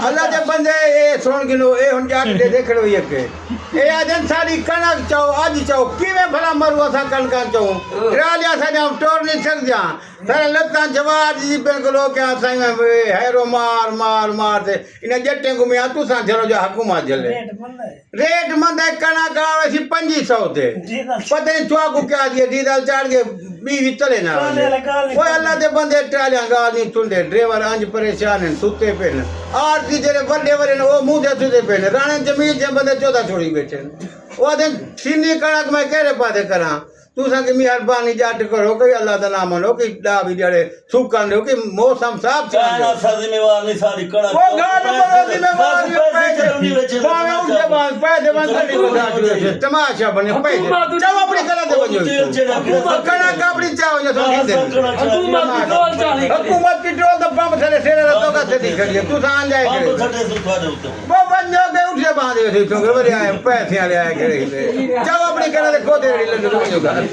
अल्लाह दे बंदे ए सुन गिनो ए हुन जाट दे देखड़ो यके ए आजन सारी कणक चाओ आज चाओ किवे भला मरु असा कणका चाओ ट्रालिया सा हम टोर नहीं सक जा सर लता जवार जी बिल्कुल के साई में हैरो मार मार मार दे इन जट्टे को मैं तू सा जरो जो हुकूमत जले रेट मंद कणक आवे सी 2500 ते पता नहीं तुआ को क्या दिए डीजल चाड़ के बीवी चले ना वो अल्लाह दे बंदे ट्रालिया गाल नहीं सुनदे ड्राइवर अंज परेशान हैं सुते पे न आरती जेरे बड़े बड़े ने वो मुंह दे सुते पे न राणे जमीन जे बंदे चौथा छोड़ी बैठे वो दिन सीनी कणक में केरे पादे करा तू संग मेहरबानी जाट करो कि अल्लाह दा नाम लो कि दा भी जड़े सुकन दो कि मौसम साफ चाइना जिम्मेवार नहीं सारी कणक वो गाल बड़ो जिम्मेवार बावे उठे बात पैसे बंद नहीं बता दे तमाशा बने पैसे जाओ अपनी करा दे बजो कणक अपनी चाहो जो हुकूमत की टोल दा पंप थले सेरे तो का से खड़ी तू सान जाए वो बंजो के उठे बांधे थे तो रे आए पैसे वाले आए के जाओ अपनी करा दे खोदे लड्डू